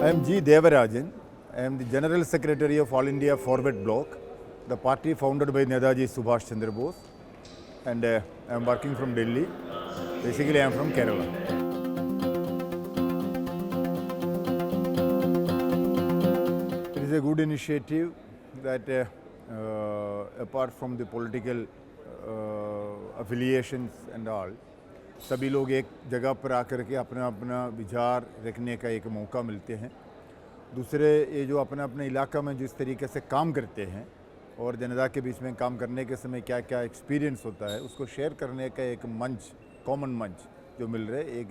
I am G. Devarajan. I am the General Secretary of All India Forward Bloc, the party founded by Netaji Subhash Chandra Bose, and I am working from Delhi. Basically, I am from Kerala. It is a good initiative that apart from the political affiliations and all, सभी लोग एक जगह पर आकर के अपना अपना विचार रखने का एक मौका मिलते हैं। दूसरे ये जो अपना अपने इलाका में जिस तरीके से काम करते हैं और जनता के बीच में काम करने के समय क्या क्या एक्सपीरियंस होता है उसको शेयर करने का एक मंच, कॉमन मंच जो मिल रहा है, एक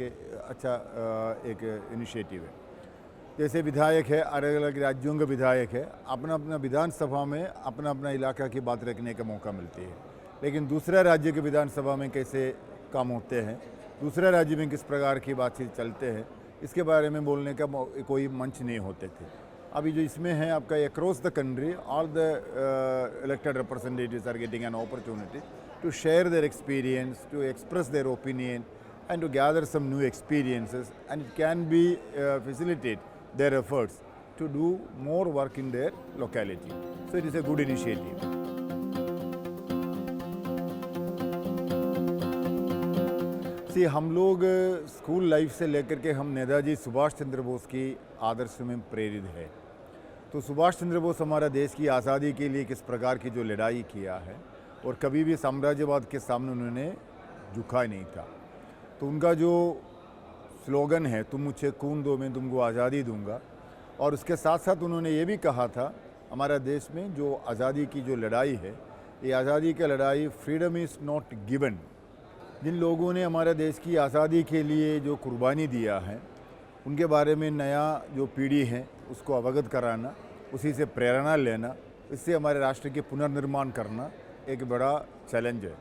अच्छा एक इनिशिएटिव है। जैसे विधायक है, अलग अलग राज्यों के विधायक है, अपना अपना विधानसभा में अपना अपना इलाका की बात रखने का मौका मिलती है, लेकिन दूसरा राज्य के विधानसभा में कैसे काम होते हैं, दूसरे राज्य में किस प्रकार की बातचीत चलते हैं, इसके बारे में बोलने का कोई मंच नहीं होते थे। अभी जो इसमें है आपका across the country all the elected representatives are getting an opportunity to share their experience, to express their opinion and to gather some new experiences, and it can be facilitate their efforts to do more work in their locality. So it is a good initiative. See, हम लोग school life से लेकर के हम नेताजी सुभाष चंद्र बोस की आदर्श में प्रेरित है। तो सुभाष चंद्र बोस हमारा देश की आज़ादी के लिए किस प्रकार की जो लड़ाई किया है और कभी भी साम्राज्यवाद के सामने उन्होंने झुका नहीं था। तो उनका जो स्लोगन है, तुम मुझे खून दो मैं तुमको आज़ादी दूंगा, और उसके साथ साथ उन्होंने ये भी कहा था हमारा देश में जो आज़ादी की जो लड़ाई है, ये आज़ादी की लड़ाई फ्रीडम इज़ नॉट गिवन। जिन लोगों ने हमारे देश की आज़ादी के लिए जो कुर्बानी दिया है उनके बारे में नया जो पीढ़ी है उसको अवगत कराना, उसी से प्रेरणा लेना, इससे हमारे राष्ट्र के पुनर्निर्माण करना एक बड़ा चैलेंज है।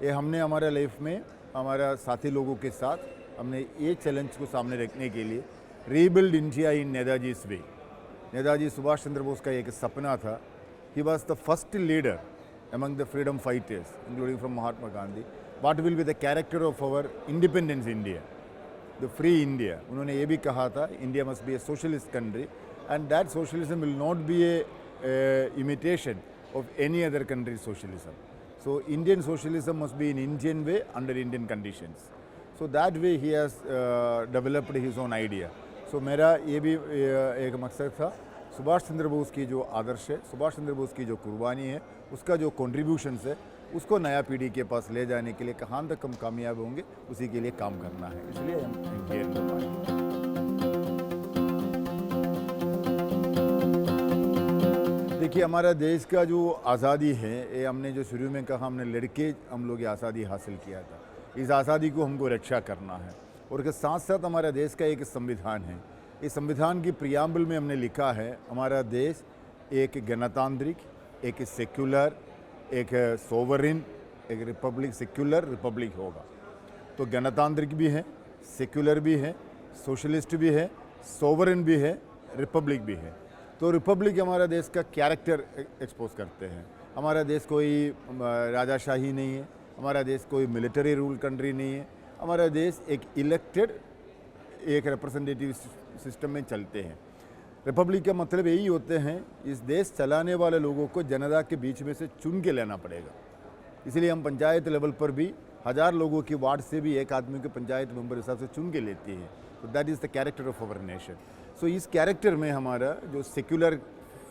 ये हमने हमारे लाइफ में हमारा साथी लोगों के साथ हमने ये चैलेंज को सामने रखने के लिए रीबिल्ड इंडिया इन नेताजी वे, नेताजी सुभाष चंद्र बोस का एक सपना था। He was the first leader among the freedom fighters, including from Mahatma Gandhi. What will be the character of our independence India, the free India? उन्होंने ये भी कहा था India must be a socialist country, and that socialism will not be a imitation of any other country's socialism. So Indian socialism must be in Indian way under Indian conditions. So that way he has developed his own idea. So मेरा ये भी एक मकसद था, सुभाष चंद्र बोस की जो आदर्श है, सुभाष चंद्र बोस की जो कुर्बानी है, उसका जो कंट्रीब्यूशंस है, उसको नया पीढ़ी के पास ले जाने के लिए कहाँ तक हम कामयाब होंगे उसी के लिए काम करना है। इसलिए हम देखिए, हमारा देश का जो आज़ादी है, ये हमने जो शुरू में कहा हमने लड़के हम लोग ये आज़ादी हासिल किया था, इस आज़ादी को हमको रक्षा करना है। और इसके साथ साथ हमारा देश का एक संविधान है, इस संविधान की प्रियम्बल में हमने लिखा है हमारा देश एक गणतांत्रिक, एक सेक्युलर, एक सोवरिन, एक रिपब्लिक, सेक्युलर रिपब्लिक होगा। तो गणतांत्रिक भी है, सेक्युलर भी है, सोशलिस्ट भी है, सोवरिन भी है, रिपब्लिक भी है। तो रिपब्लिक हमारा देश का कैरेक्टर एक्सपोज करते हैं। हमारा देश कोई राजाशाही नहीं है, हमारा देश कोई मिलिट्री रूल कंट्री नहीं है, हमारा देश एक इलेक्टेड एक रिप्रेजेंटेटिव सिस्टम में चलते हैं। रिपब्लिक का मतलब यही होते हैं, इस देश चलाने वाले लोगों को जनता के बीच में से चुन के लेना पड़ेगा। इसलिए हम पंचायत लेवल पर भी 1000 लोगों की वार्ड से भी एक आदमी को पंचायत मेंबर हिसाब से चुन के लेती है। तो that is the character of our nation. So इस कैरेक्टर में हमारा जो सेक्युलर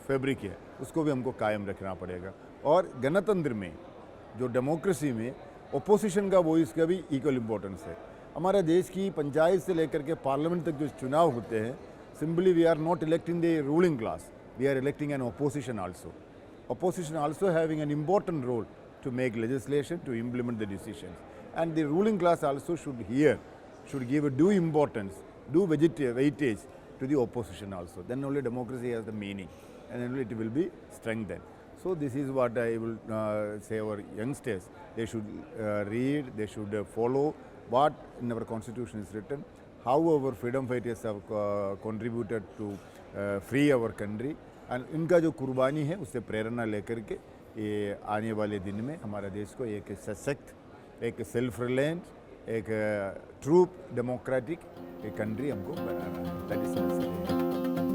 फैब्रिक है उसको भी हमको कायम रखना पड़ेगा। और गणतंत्र में जो डेमोक्रेसी में ओपोजिशन का वॉइस का भी इक्वल इम्पोर्टेंस है। हमारे देश की पंचायत से लेकर के पार्लियामेंट तक जो चुनाव होते हैं, simply we are not electing the ruling class, we are electing an opposition also. Opposition also having an important role to make legislation, to implement the decisions. And the ruling class also should give a due importance, due weightage to the opposition also. Then only democracy has the meaning, and then it will be strengthened. So this is what I will say our youngsters, they should read, they should follow what in our constitution is written, how our freedom fighters have contributed to free our country, and इनका जो कुर्बानी है उससे प्रेरणा लेकर के ये आने वाले दिन में हमारा देश को एक सशक्त, एक सेल्फ रिलायंट, एक ट्रू डेमोक्रेटिक एक कंट्री हमको बनाना है। That is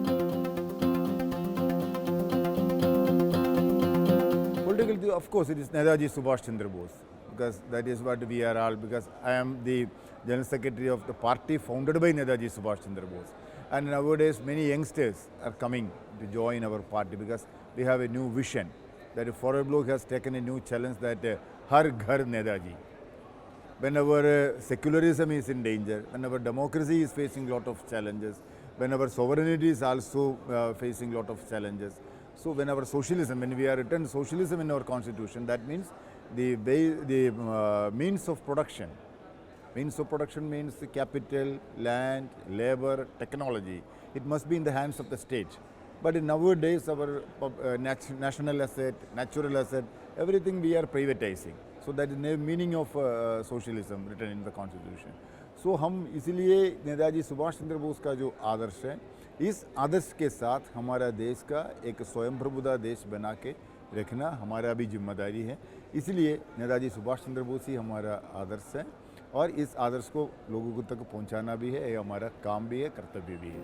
will, of course, it is Netaji Subhash Chandra Bose, because that is what we are all, because I am the General Secretary of the party founded by Netaji Subhash Chandra Bose. And nowadays, many youngsters are coming to join our party because we have a new vision, that Forward Bloc has taken a new challenge, that Har Ghar Netaji. When our secularism is in danger, when our democracy is facing a lot of challenges, when our sovereignty is also facing a lot of challenges. So when our socialism, when we are written socialism in our constitution, that means the means of production. Means of production means the capital, land, labor, technology. It must be in the hands of the state. But in nowadays, our national asset, natural asset, everything we are privatizing. So that is the meaning of socialism written in the constitution. So हम इसलिए नेताजी सुभाष चंद्र बोस का जो आदर्श है, इस आदर्श के साथ हमारा देश का एक स्वयं प्रभुता देश बना के रखना हमारा भी जिम्मेदारी है। इसलिए नेताजी सुभाष चंद्र बोस ही हमारा आदर्श है और इस आदर्श को लोगों तक पहुंचाना भी है, ये हमारा काम भी है, कर्तव्य भी है।